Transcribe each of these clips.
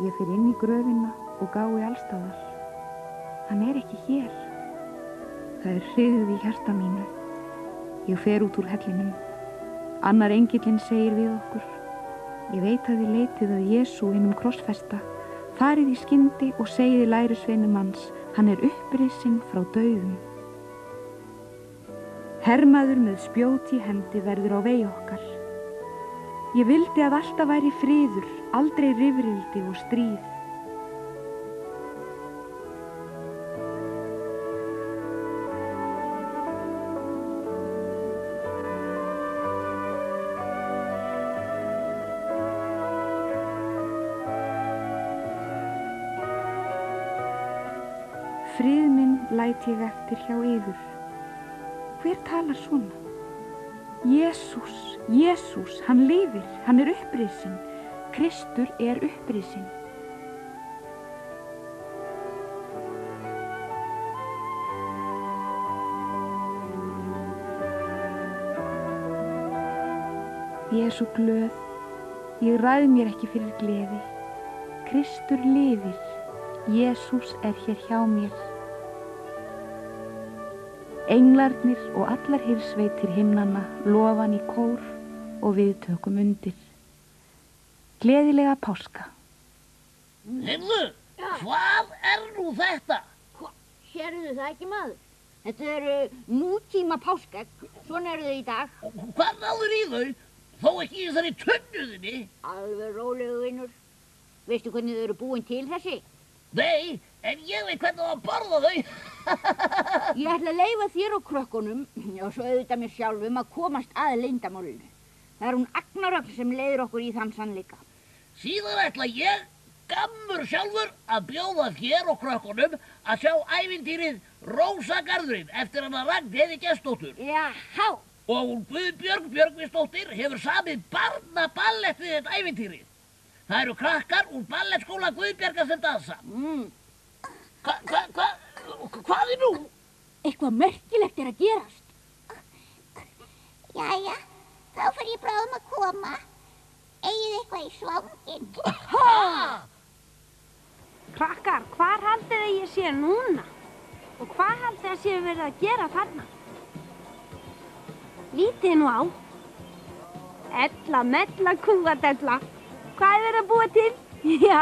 Ég fer inn í gröfina og gái allstaðar. Hann ekki hér. Það hryggð í hjarta mínu. Ég fer út úr hellinum. Annar engillinn segir við okkur: ég veit að þið leitið að Jesú hinum krossfesta. Farið í skyndi og segið lærisveinum hans: hann upprisinn frá dauðum. Hermaður með spjót í hendi verður á vegi okkar. Ég vildi að alltaf væri friður, aldrei rifrildi og stríð. Frið minn læt ég eftir hjá yður. Hver talar svona? Jesús, Jesús, hann lifir, hann upprisinn. Kristur upprisinn. Ég svo glöð, ég ræð mér ekki fyrir gleði. Kristur lifir, Jesús hér hjá mér. Englarnir og allar hirsveitir himnanna lofan í kór og við tökum undir. Gleðilega páska. Heyrðu, hvað nú þetta? Sérðu það ekki, maður? Þetta nútíma páskaegg. Svona þau í dag. Hvað náður í þau? Þó ekki í þessari tunnuðinni? Alveg rólegu, vinnur. Veistu hvernig þau búin til þessi? Nei, en ég veit hvernig að borða þau. Ég ætla að leyfa þér og krökkunum, og svo auðvitað mér sjálfum, að komast að leyndarmálinu. Það hún Agnarögn sem leiðir okkur í þann sannleika. Síðan ætla ég, gammur sjálfur, að bjóða þér og krökkunum að sjá ævintýrið Rósagarðurinn eftir hana Ragnheiði Gestsdóttur. Jáhá! Og Guðbjörg Björgvinsdóttir hefur samið barnaballett við þetta ævintýri. Það eru krakkar úr ballettskóla Guðbjargar sem dansa. Hvað nú? Eitthvað merkilegt að gerast. Jæja, þá fer ég bráðum að koma. Eigið eitthvað í svanginn? Krakkar, hvar haldið þið ég sé núna? Og hvað haldið þið sé verið að gera þarna? Lítið nú á. Ella, mella, kúadella. Hvað verið að búa til? Já,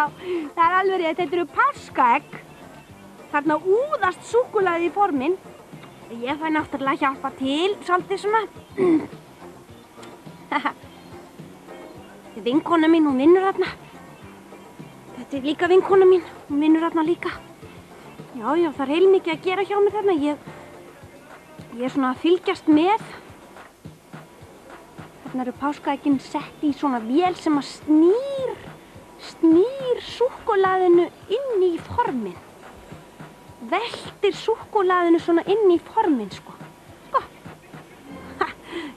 það alveg rétt, þetta eru páskaegg. Þarna úðast súkkulaði í forminn. Ég fæ náttúrulega að hjálpa til, svolítið svona. Þetta er vinkona mín, hún vinnur þarna. Þetta er líka vinkona mín, hún vinnur þarna líka. Já, það er heilmikið að gera hjá mér þarna. Ég er svona að fylgjast með. Þarna eru páskaeggin sett í svona vél sem að snýr súkkulaðinu inn í forminn. Veltir súkkulaðinu svona inn í forminn, sko.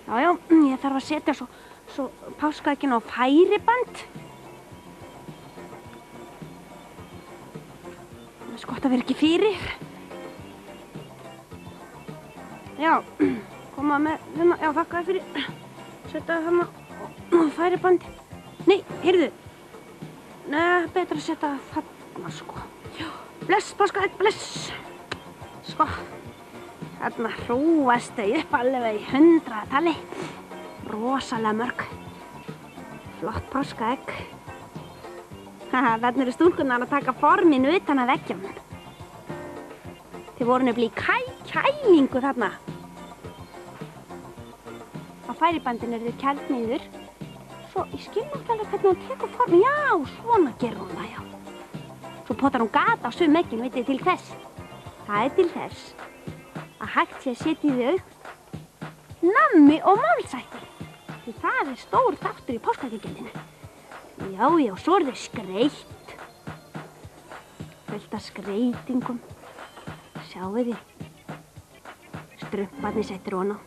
Já, ég þarf að setja svo páskaeggin á færiband. Það er gott að vera ekki fyrir. Já, koma með hérna, já, þakka þér fyrir. Setja það hérna á færibandi. Nei, heyrðu. Nei, betra að setja það þarna, sko. Já, bless, páskaegg, bless. Sko, þarna hrúast þau upp alveg í 100-tali. Rosalega mörg. Flott páskaegg. Þarna eru stúlkurnar að taka forminu utan að veggjanum. Þið voru nefnilega í kælingu þarna. Á færibandinu eru þau kæld niður. Svo ég skil náttúrulega hvernig hún tekur formin. Já, svona gerur hún það, já. Svo potar hún gata á sömu eggin, veit þið til þess? Það til þess að hægt sé að setja í þau nammi og málsætti. Því það er stór þáttur í páskaeggjagjöldinu. Já, svo eru þau skreytt. Fullt af skreytingum. Sjáu þið. Strumparnir settir ofan á.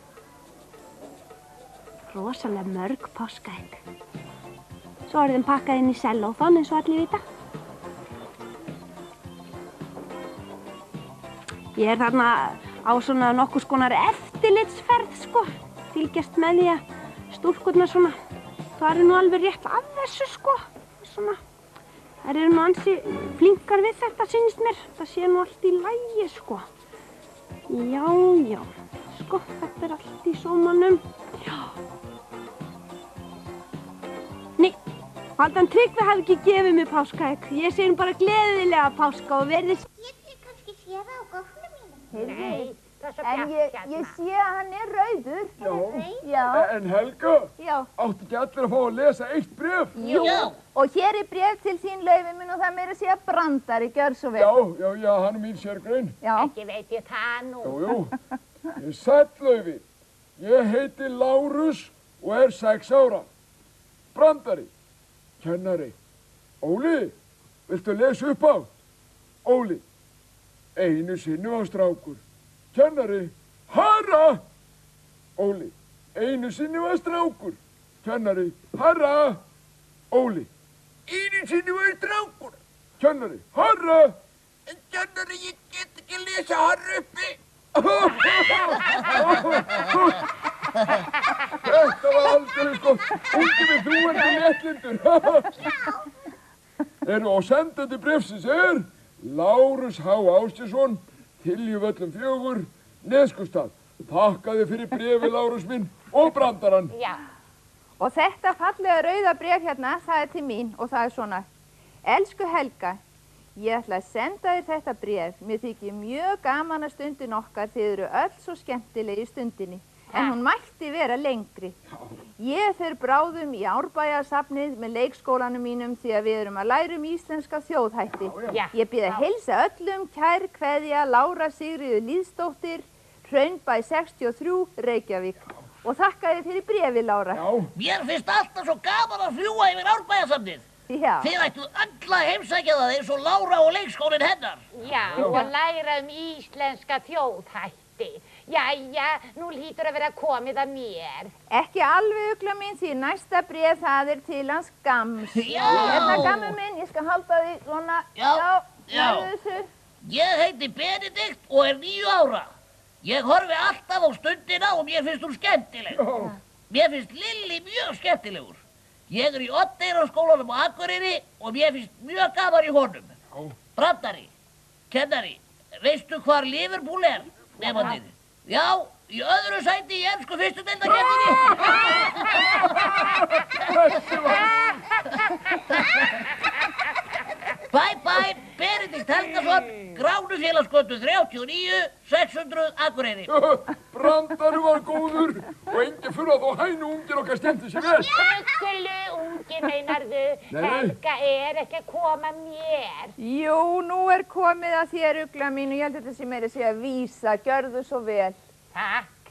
Rosalega mörg páskaegg. Svo eru þeim pakkað inn í sellófan eins og allir vita. Ég er þarna á svona nokkurs konar eftirlitsferð, sko. Fylgjast með því að stúlkurnar svona fari nú alveg rétt af þessu, sko. Svona Þær eru nú ansi flinkar við þetta, sýnist mér. Það sé nú allt í lagi, sko. Já. Sko, þetta er allt í sómanum. Já. Nei, Haldan Tryggvi hafi ekki gefið mér páskaegg. Ég segi nú bara gleðilega páska og verði... Get ég kannski séð það á göflum mínum? Nei, það er svo En bjart hérna. ég sé að hann er rauður. Já. En Helga, Já. áttu ekki allir að fá að lesa eitt bréf? Jú. Og hér er bréf til þín, Laufey minn, og það meira að segja brandari, gjör svo vel. Já, hann er mín sérgrein. Já. Ekki veit ég það nú. Jú. Ég er sæll, Laufey. Ég heiti Lárus og er 6 ára. Brandari. Kennari. Óli, viltu lesa upp á? Óli. Einu sinni var strákur. Kennari. Harra. Óli. Einu sinni var strákur. Kennari. Harra. Óli. Einu sinni var strákur. Kennari. Harra. En kennari, ég get ekki að lesa harra uppi. Þetta var aldrei gott. Ungi við þú ert léttlindur. Og sendandi bréfsins er Lárus H. Ásgeirsson, Tiljuvöllum 4, Neskustad. Þakka þér fyrir bréfi, Lárus minn, og brandarann. Já. Og þetta fallega rauða bréf hérna, það er til mín og það er svona. Elsku Helga, ég ætla að senda þér þetta bréf. Mér þykir mjög gaman að stundin okkar, þið eru öll svo skemmtilegi í stundinni. En hún mætti vera lengri. Ég fer bráðum í Árbæjarsafnið með leikskólanum mínum því að við erum að læra íslenska þjóðhætti. Ég bið að heilsa öllum, kær kveðja, Lára Sigríður Lýðsdóttir, Hraunbæ 63, Reykjavík. Og þakka þér fyrir bréfi, Lára. Mér finnst alltaf svo gaman að fljúga yfir Árbæjarsafnið. Já. Þið ættu öll að heimsækja það eins og Lára og leikskólinn hennar. Já, og læra íslenska þjóðhætti. Jæja, nú hlýtur að vera komið að mér. Ekki alveg, Ugla mín, því næsta bréf það er til hans Gams. Já. Hérna, Gammi minn, ég skal halda því svona. Já. Þessu. Ég heiti Benedikt og er 9 ára. Ég horfi alltaf á stundina og mér finnst hún skemmtileg. Mér finnst Lilli mjög skemmtilegur. Ég er í Oddeyrarskólanum á Akureyri og mér finnst mjög gaman í honum. Brandari, kennari, veistu hvar Liverpool er? Nefnandið. Já, í öðru sæti í ensku fyrstu deildakeppninni. Bye, Benedikt Helgason, Gránufélagsgötu 39, 600 Akureyri. Brandari var góður og engi fyrir að þó hænu ungir okkar skemmti sér vel. Rugglu, ungi meinarðu. Helga er ekki að koma mér. Jú, nú er komið að þér, Ugla mín, og ég held þetta sem er að segja vísa, gjörðu svo vel. Takk.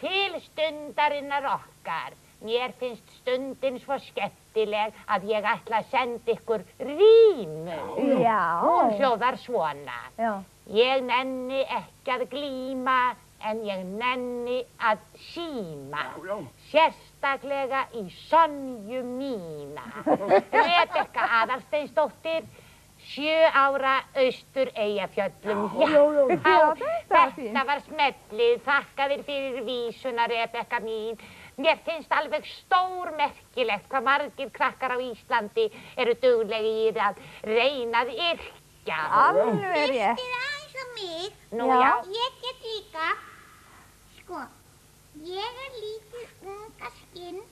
Til stundarinnar okkar. Mér finnst stundin svo skemmtileg að ég ætla að senda ykkur rímu. Já. Hún hljóðar svona. Já. Ég nenni ekki að glíma, en ég nenni að síma. Sérstaklega í Sonju mína. Rebekka Aðalsteinsdóttir, 7 ára, Austur Eyjafjöllum. Þetta var smellið. Þakka þér fyrir vísuna, Rebekka mín. Mér finnst alveg stórmerkilegt hvað margir krakkar á Íslandi eru duglegir að reyna að yrkja. Alveg rétt. Fyrst aðeins á mig. Nú, já. Ég get líka. Sko, ég er lítið unga skinn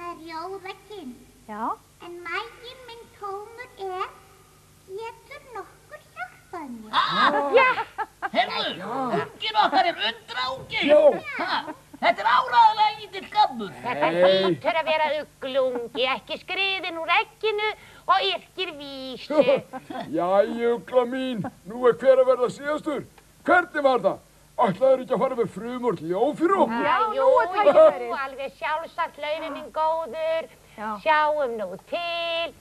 með rjóða kinn. Já. En magi minn tómur getur nokkur hjálpað mér. Heyrðu, unginn okkar er undraungi. Þetta er áreiðanlega lítill gammur. Þetta hlýtur að vera uglungi, ekki skriðinn úr egginu og yrkir vísu. Jæja, Ugla mín, nú er hver að verða síðastur. Hvernig var það? Ætlaður ekki að fara með frumort ljóð fyrir okkur? Já, nú er tækifærið. Jú, alveg sjálfsagt, Laufey minn góður. Sjáum nú til.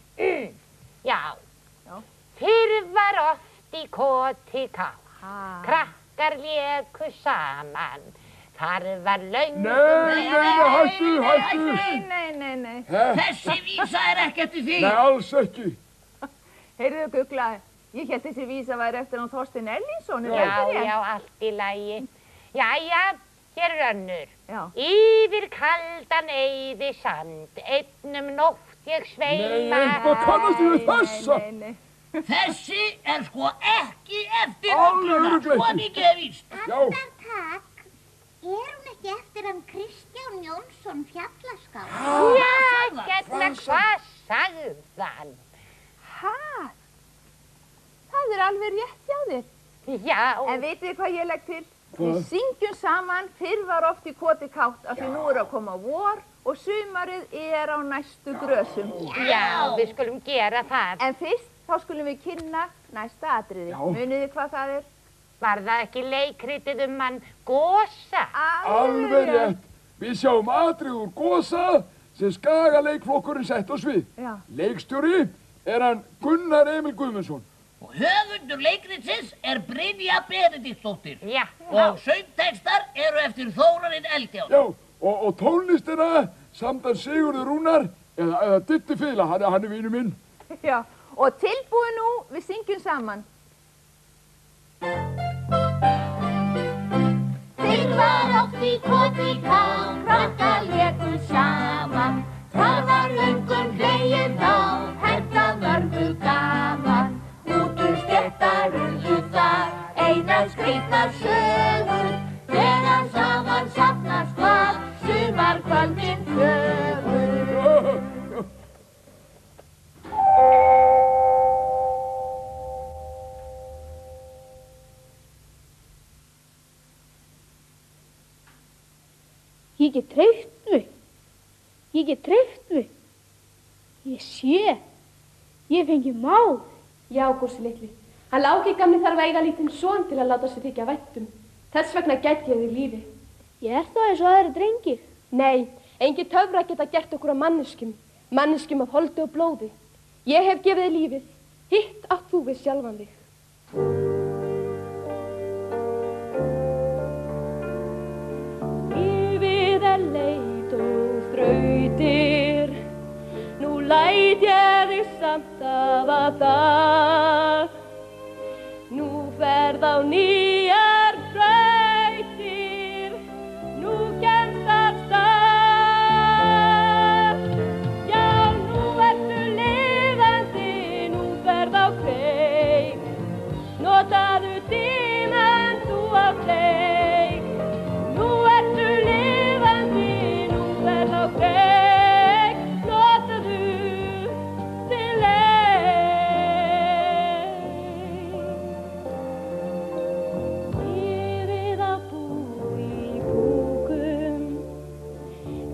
Já. Fyrr var oft í koti kall. Krakkar léku saman. Þar var löngum... Nei. Þessi vísa er ekki eftir því. Nei, alls ekki. Heyrðu, Ugla, ég held þessi vísa væri eftir hann Þorstein Erlingsson. Já, allt í lagi. Jæja, hér er önnur. Já. Yfir kaldan eyði sand, einnum nótt ég sveima. Nei, hvað kannast þið við þessa? Nei. Þessi sko ekki eftir Alveg ölluna, örugglega svo ekki. mikið er víst. Já. Andartak, er hún ekki eftir hann Kristján Jónsson fjallaskáld? Já, hérna, hvað sagðan? Ha? Það er alveg rétt hjá þér. Já. En vitið þið hvað ég legg til? Hvað? Við syngjum saman, fyrr var oft í koti kátt af því nú er að koma vor og sumarið er á næstu grösum. Já, við skulum gera það. En fyrst þá skulum við kynna næsta atriði. Já. Munið þið hvað það er? Var það ekki leikritið hann Gosa? Alveg rétt. Við sjáum atrið úr Gosa sem Skagaleikflokkurinn sett á svið. Já. Leikstjóri er hann Gunnar Emil Guðmundsson. Og höfundur leikritsins er Brynja Benediktsdóttir. Já. Og söngtextar eru eftir Þórarinn Eldjárn. Já, og tónlistina samdan Sigurður Rúnar eða Ditti Fila, hann er vinur minn. Já. Og tilbúið nú, við syngjum saman. Fyrr var oft í koti kátt, krakkar léku saman. Það var löngum hlegið þá, hertað mörgu gaman. Útur stéttar urðu þar, einar skrýtnar sögur. Þegar saman safnast var, sumarkvöldin fögur. Ég get treyft mig. Ég get treyft mig. Ég sé. Ég fengi mál. Já, Gústi litli. Hann Láki gamli þarf að eiga lítinn son til að láta sig þykja vættum. Þess vegna gæti ég þig lífi. Ég er þá eins og aðri drengir. Nei, engin töfra geta gert okkur að manneskjum. Manneskjum af holdi og blóði. Ég hef gefið þig lífið. Hitt átt þú við sjálfan þig. Lífið er leit og þrautir. Nú læt ég þig samt hafa það. Nú ferð á nýjar brautir. Nú kemst af stað. Já, nú ertu lifandi. Nú ferð á kreik. Notaðu tímann þú á kreik. Nú ertu lifandi. Nú ferð á kreik. Notaðu þinn leik. Lífið á bú í búkum.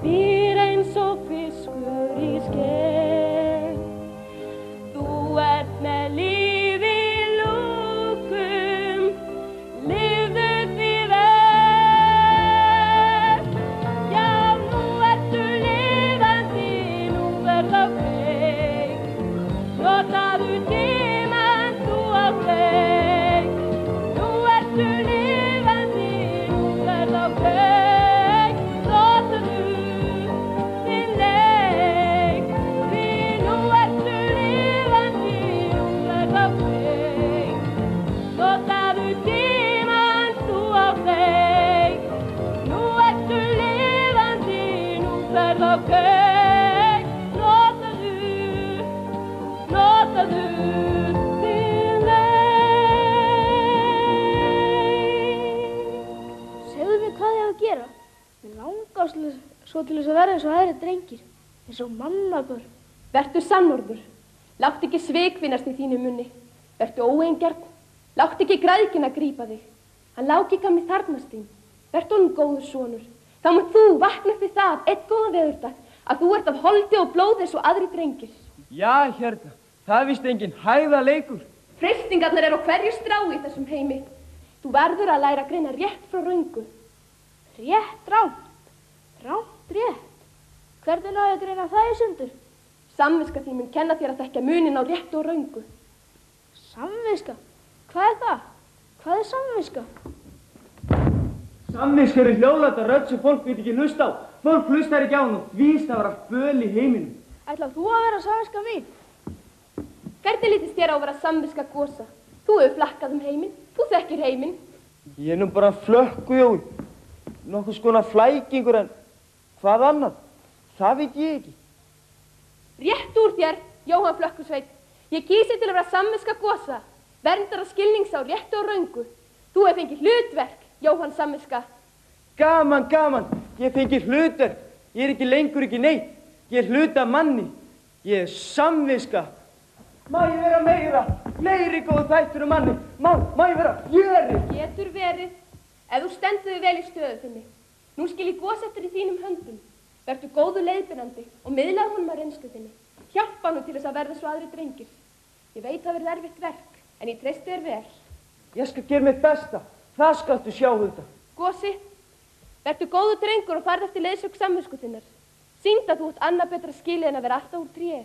Býr eins og fiskur í sker. Þú ert með líf í lúkum. Lifðu því vel. Já, nú ertu lifandi. Nú ferð á kreik. Notaðu tímann þú á kreik. Nú ertu lifandi. Nú ferð á kreik. Notaðu þinn leik. Því nú ertu lifandi. Nú ferð á kreik. Notaðu tímann þú á kreik. Nú ertu lifandi. Nú ferð á kreik. Notaðu þinn leik. Segðu mér hvað ég á að gera. Mér langar svo til þess að vera eins og aðri drengir. Eins og mannabörn. Vertu sannorður. Láttu ekki svik finnast í þínu munni. Vertu óeingjarn. Láttu ekki græðgina grípa þig. Hann Láki gamli þarnast þín. Vertu honum góður sonur. Þá munt þú vakna upp við það einn góðan veðurdag að þú ert af holdi og blóði eins og aðri drengir. Já, hérna. Það er víst engin hægðaleikur. Freistingarnar eru á hverju strái í þessum heimi. Þú verður að læra að greina rétt frá röngu. Rétt, rámt. Rámt, rétt. Hvernig náðu að greina það í sundur? Samviska þín mun kenna þér að þekkja munin á réttu og röngu. Samviska? Hvað er það? Hvað er samviska? Samviska eru hljóðláta rödd sem fólk veit ekki hlusta á. Fólk hlustar ekki á hann og víst að vera böl í heiminum. Ætlað þú að vera samviska mín? Hvernig lítist þér á að vera samviska Gosa? Þú hefur flakkað um heiminn. Þú þekkir heiminn. Ég er nú bara flökkujól. Nokkuð skona flækingur en hvað annað? Það veit ég ekki. Rétt úr þér, Jóhann Flökkusveit. Ég kýsi til að vera samviska gosa, verndara skilningsá réttu og röngu. Þú hef fengið hlutverk, Jóhann samviska. Gaman, gaman. Ég fengið hlutverk. Ég ekki lengur ekki neitt. Ég hluta manni. Ég samviska. Má ég vera meira? Fleiri góð þættur manni. Má ég vera fjöri? Getur verið, ef þú stendur þig vel í stöðu þinni. Nú skil ég gos eftir í þínum höndum. Vertu góðu leiðbeinandi og miðlaðu honum að reynslu þinni. Hjálpa nú til þess að verða svo aðri drengir. Ég veit að verður erfitt verk, en ég treysti þér vel. Ég skal gera mitt besta. Það skaltu sjá þetta. Gosi, vertu góðu drengur og farð eftir leiðsögn samvisku þinnar. Sýnd að þú ert annað betra skilið en að vera alltaf úr tré.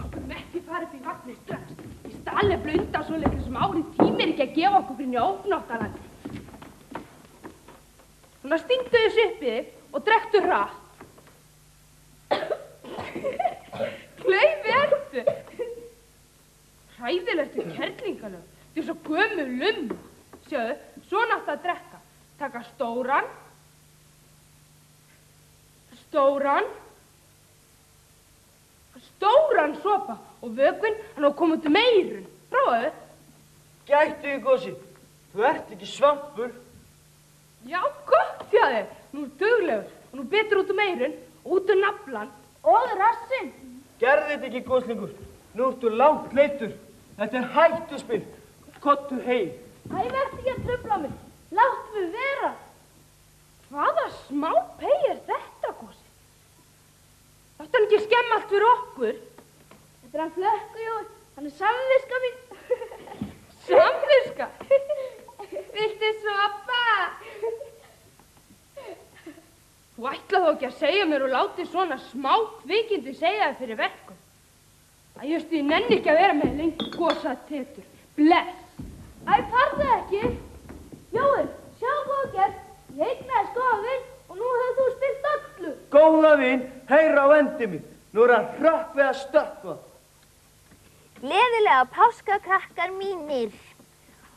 Okkur ekki farið fyrir vagnir strax. Í stalli blunda svo leikur sem árið tímir ekki að gefa okkur fyrir njófnáttalandi. Svona stingdu þessu upp í þig og drektu hratt. Hlaupi ertu. Hræðilegt kerlingalög. Þú er svo gömul Sjáðu, svona átt að drekka. Taka stóran sopa og vökvinn hann á að koma út meirun. Prófaðu. Gættu í gosi. Þú ert ekki svampur. Já, gott hjá þér. Nú er duglegur og nú betur út meirun og út naflan og rassinn. Gerðu þetta ekki, goslingur. Nú ertu langt leittur. Þetta er hættuspil. Kottu heim. Æ, verð ekki að trufla mig. Láttu mig vera. Hvaða smá pey er þetta, Gosi? Láttu hann ekki skemma allt fyrir okkur. Þetta er hann Flökkujói. Hann er samviska mín. Samviska? Viltu sopa? Þú ætla þó ekki að segja mér og láti svona smá kvikindi segja þér fyrir verkum. Ég nenni ekki að vera með lengi gosatetur. Bless. Æ, farðu ekki. Jói, sjá hvað gert. Ég eignaði góða vin og nú hefur þú spilt öllu. Góða vin, heyra á endi mig. Nú er hann hrapp við að stökkva. Gleðilega páska, krakkar mínir.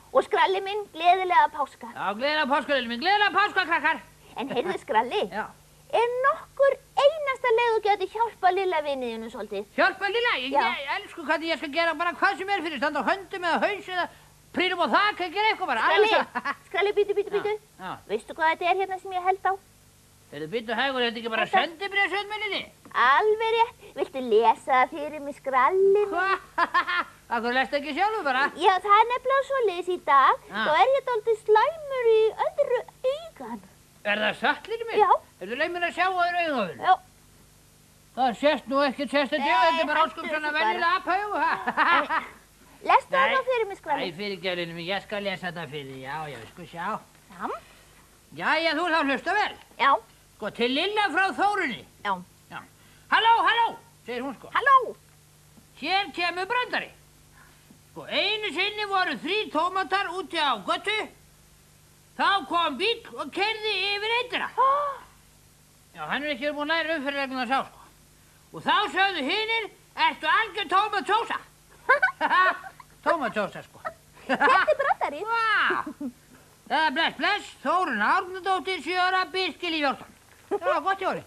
Og Skralli minn, gleðilega páska. Já, gleðilega páska, Lilli minn. Gleðilega páska, krakkar. En heyrðu, Skralli. Já. Er nokkur einasta leið þú getur hjálpa lilla viniðinu svolítið? Hjálpa lilla? Ég elsku hvað ég skal gera bara hvað sem er fyrir. Standa á höndum eða haus eða prýlum á þak, að gera eitthvað bara. Skralli, bítu. Veistu hvað þetta er hérna sem ég held á? Bítu hægur, þetta ekki bara sendibréfsöld með Lilli? Alveg rétt. Viltu lesa það fyrir mig, Skralli minn? Akkur lest ekki sjálfu bara? Já, það er nefnilega svoleiðis í dag. Þá er ég dálítið slæmur í öðru augan. Er það satt, Lilli minn? Já. Ertu leimin að sjá öðru augun? Já. Það sést nú ekkert sérstaklega, þetta er bara áskum svona venjulega aphaug. Lestu það þá fyrir mig, Skralli? Æ, fyrirgefðu, Lilli minn, ég skal lesa þetta fyrir þig. Já, við sko sjá. Jæja, þú þá hlusta vel. Já. Sko, til Lilla frá Þórunni. Já. Halló, segir hún sko. Halló. Hér kemur brandari. Sko, einu sinni voru 3 tómatar úti á götu. Þá kom bíll og keyrði yfir eittina. Já, hann er ekki búinn að læra umferðarregluna að sá, sko. Og þá sögðu hinir, ertu algjör tómatsósa? Tómatsósa, sko. Þetta er brandarið. Vá. Bless. Þórunn Árnadóttir, 7 ára, Birkil í 14. Það var gott í orði.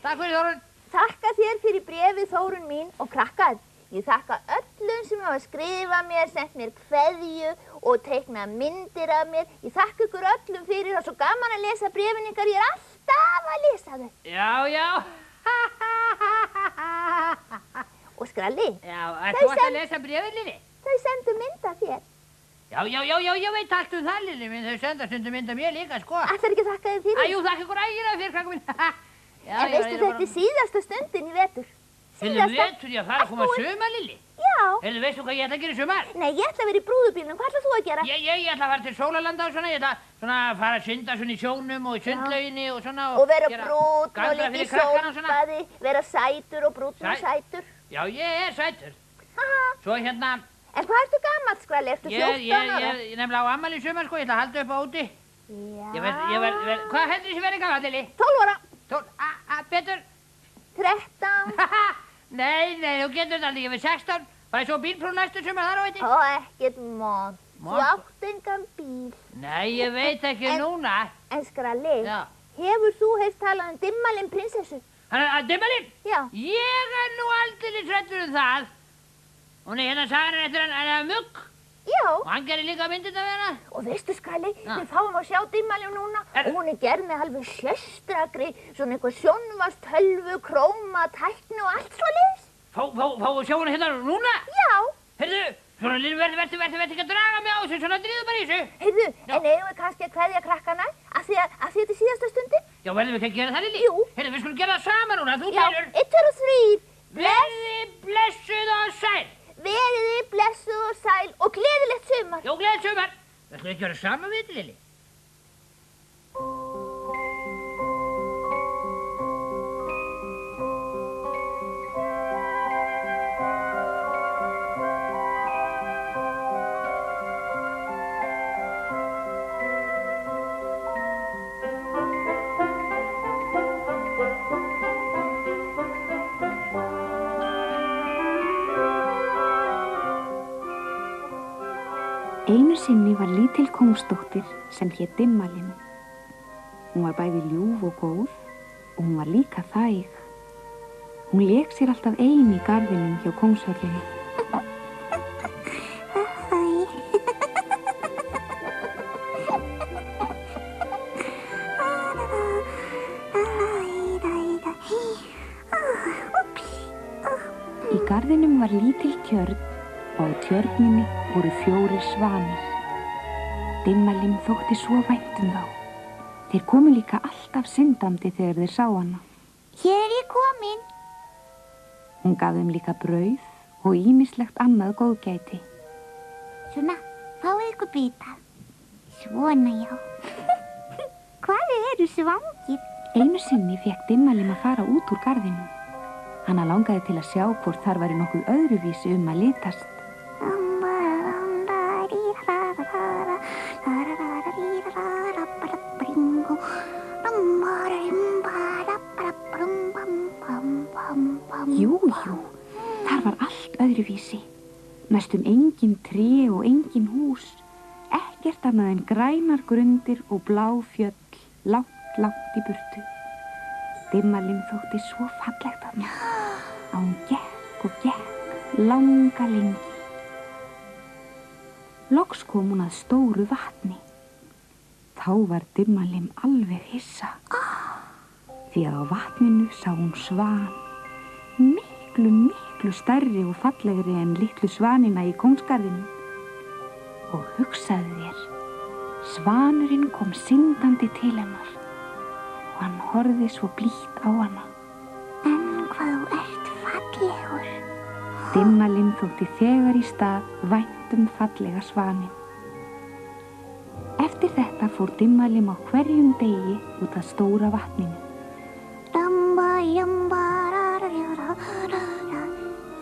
Takk fyrir, Þórunn. Þakka þér fyrir bréfið, Þórunn mín, og krakkar. Ég þakka öllum sem hafa skrifað mér, sent mér kveðju og teiknað myndir af mér. Ég þakka ykkur öllum fyrir, það er svo gaman að lesa bréfin ykkar. Ég er alltaf að lesa þau. Já. Og Skralli. Já, þú ætti að lesa bréfin, Lilli? Þau sendu mynd af þér. Já, ég veit allt það, Lilli minn. Þau senda stundum mynd af mér líka, sko. Ætlar ekki að þakka þér fyrir? Jú, þakka ykkur ægilega fyrir, krakka mín. En veistu, þetta er síðasta stundin í vetur. Vetur, já, það er að koma sumar, Lilli. Já. Veistu hvað ég ætla að gera í sumar? Nei, ég ætla að vera í brúðubílnum. Hvað ætlar þú að gera? Ég ætla að fara til Sólalanda og svona. Ég ætla að fara að synda svona í sjónum og í sundlauginni og svona. Og vera brúnn og líka í sólbaði, vera sætur og brúnn og sætur. Já, ég er sætur. Svo hérna... En hvað ertu gamall, Skralli? Ertu 14 ára? Ég nefnilega á afmæli í sumar, sko. Ég ætla að halda upp á úti. Já. Hvað heldur þessi verið gamall, Lilli? 12 ára. Betur? 13. Nei, þú getur þetta aldrei. Ég verð 16. Það er svo bílpróf næstu sumar þar á veiti. Ó, ekkert mót. Þú átt engan bíl. Nei, ég veit ekki núna. En Skralli, Hefur þú heyrt talað um Dimmalinn prinsessu? Dimmalinn? Já. Ég nú aldeilis hræddur það. Hún hérna sagan eftir hann Mugg. Já. Og hann gerir líka myndirnar við hana. Og veistu Skalli, við fáum að sjá Dimmalinn núna og hún gerð með alveg sérstakri, svona eitthvað sjónvarpstölvu, króma, tækni og allt svoleiðis. Fáum að sjá hana hérna núna? Já. Heyrðu, svona verður ekki að draga mig á þessu, svona dríðu bara í þessu. Heyrðu, en eigum við kannski að kveðja krakkana af því þetta er síðasta stundin? Já, verðum við ekki að gera það, Lilli? Jú. Heyrðu, við skulum gera það saman núna, þú Já, telur. 1, 2 og 3. Verði blessuð og sæl. Verði blessuð og sæl og gleðilegt sumar. Jó, gleðilegt sumar. Það skulum ekki gera saman við þetta, Lilli. Einu sinni var lítil kóngsdóttir sem hét Dimmalinn. Hún var bæði ljúf og góð og hún var líka þæg. Hún lék sér alltaf ein í garðinum hjá kóngshöllinni. Í garðinum var lítil tjörn og á tjörninni voru 4 svanir. Dimmalinn þótti svo vænt þá. Þeir komu líka alltaf syndandi þegar þeir sá hana. Hér er ég komin. Hún gaf þeim líka brauð og ýmislegt annað góðgæti. Svona, fáið ykkur bita. Svona, já. Hvað eru svangir? Einu sinni fékk Dimmalinn að fara út úr garðinum. Hana langaði til að sjá hvort þar væri nokkuð öðruvísi að litast. Jú, þar var allt öðruvísi. Næstum engin tré og engin hús. Ekkert annað en grænar grundir og blá fjöll, langt í burtu. Dimmalinn þótti svo fallegt að mér. Að hún gekk og gekk langa lengi. Loks kom hún að stóru vatni. Þá var Dimmalinn alveg hissa. Því að á vatninu sá hún svan. Miklu stærri og fallegri en litlu svanina í kóngsgarðinu. Og hugsaðu þér, svanurinn kom syndandi til hennar. Og hann horfði svo blítt á hana. En hvað þú ert fallegur. Dimmalinn þótti þegar í stað vænt fallega svaninn. Eftir þetta fór Dimmalinn á hverjum degi út að stóra vatninu.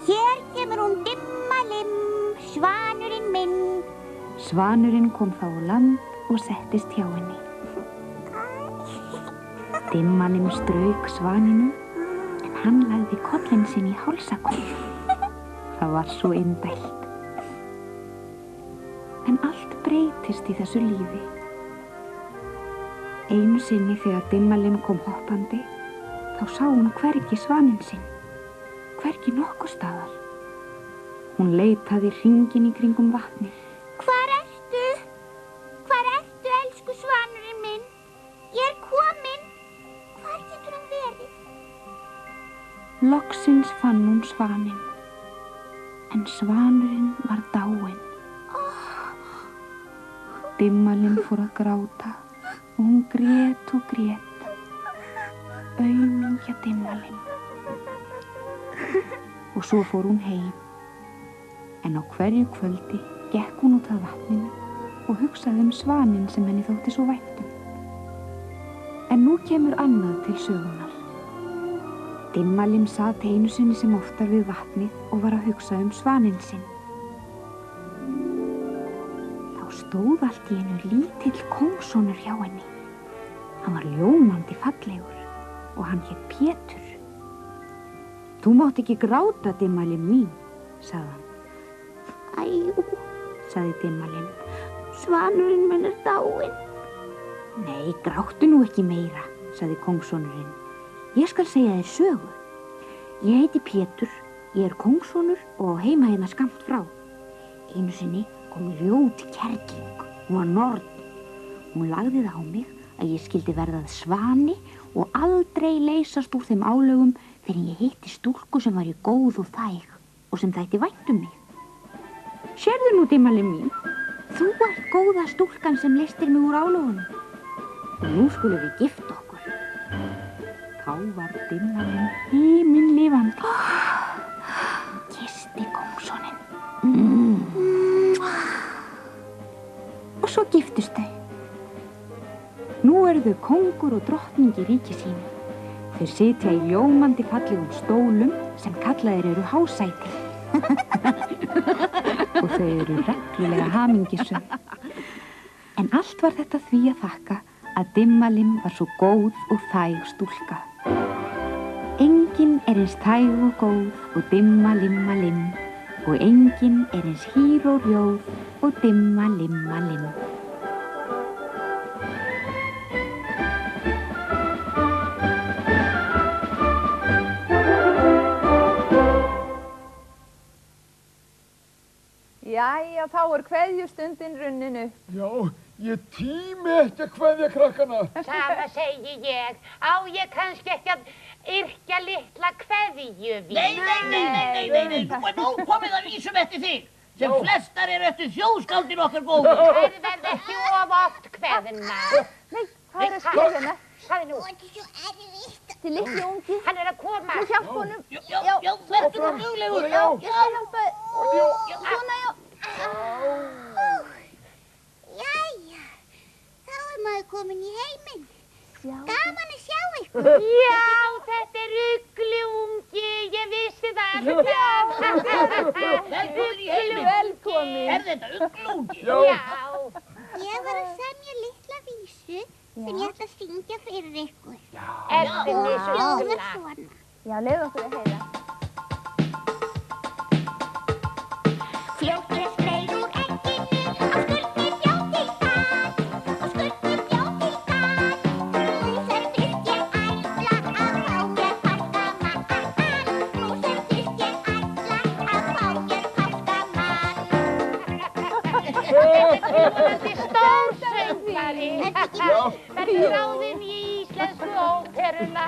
Hér kemur hún Dimmalinn, svanurinn minn. Svanurinn kom þá á land og settist hjá henni. Dimmalinn strauk svaninum en hann lagði kollinn sinn í hálsakot. Það var svo indælt. En allt breytist í þessu lífi. Einu sinni þegar Dimmalinn kom hoppandi, þá sá hún hvergi svaninn sinn, hvergi nokkuð staðar. Hún leitaði hringinn í kringum vatnið. Hvar ertu? Hvar ertu, elsku svanurinn minn? Ég er komin. Hvar getur hann verið? Loksins fann hún svaninn, en svanurinn var dáinn. Dimmalinn fór að gráta og hún grét og grét. Aumingja Dimmalinn. Og svo fór hún heim. En á hverju kvöldi gekk hún út að vatninu og hugsaði svaninn sem henni þótti svo vænt um. En nú kemur annað til sögunar. Dimmalinn sat einu sinni sem oftar við vatnið og var að hugsa svaninn sinn. Stóð allt í einu lítill kóngssonur hjá henni. Hann var ljómandi fallegur og hann hét Pétur. Þú mátt ekki gráta, Dimmalinn mín, sagði hann. Æjú, sagði Dimmalinn. Svanurinn minn er dáinn. Nei, gráttu nú ekki meira, sagði kóngssonurinn. Ég skal segja þér sögu. Ég heiti Pétur, ég kóngssonur og heima hérna skammt frá. Einu sinni kom ljót kerling, hún var norn. Hún lagði það á mig að ég skildi verðað svani og aldrei leysast úr þeim álögum þegar ég hitti stúlku sem var í góð og þæg og sem þætti vænt mig. Sérðu nú, Dimmali mín, þú ert góða stúlkan sem leystir mig úr álögunum. Og nú skulum við gifta okkur. Þá var Dimmalinn himinlifandi. Kyssti kóngssoninn. Og svo giftust þau. Nú eru þau kóngur og drottning í ríki sínu. Þau sitja í ljómandi fallegum stólum sem kallaðir eru hásæti. Og þau eru reglulega hamingjusöm. En allt var þetta því að þakka að Dimmalinn var svo góð og þæg stúlka. Enginn eins þæg og góð og Dimmalimmalim og enginn eins hýr og rjóð og Dimmalimmalim. Jæja, þá kveðjustundin runnin upp. Já, ég tími ekki að kveðja krakkana. Sama segi ég. Á ég kannski ekki að yrkja litla kveðju við? Nei, þú er nóg komið að vísum eftir þig, sem flestar eru eftir þjóðskáldin okkar góðu. Það verð ekki of oft kveðina. Nei, hvað er að skilja hérna? Sagði nú. Þetta er svo erfitt. Til litli ungi. Hann er að koma. Þú hjálp honum. Já, verður þú duglegur. Já, ég skal hjálpa. Svona, já. Jæja, þá maður komin í heiminn. Gaman að sjá ykkur. Já, þetta er Ugli ungi, ég vissi það. Velkomin í heiminn. Velkomin. Er þetta Ugli ungi? Já. Ég var að semja litla vísu sem ég ætla að syngja fyrir ykkur. Erfinni Hljóðar Ugla. svona. Já, leiðu okkur að heyra. Fljótt skreið úr egginu, á skurni bjó til dag. Á skurni bjó til dag. Nú þurftist ég ætla að fá mér páskamann. Nú þurftist ég ætla að fá mér páskamann. Þetta er vonandi stórsöngvari. Verður ráðinn í íslensku óperuna.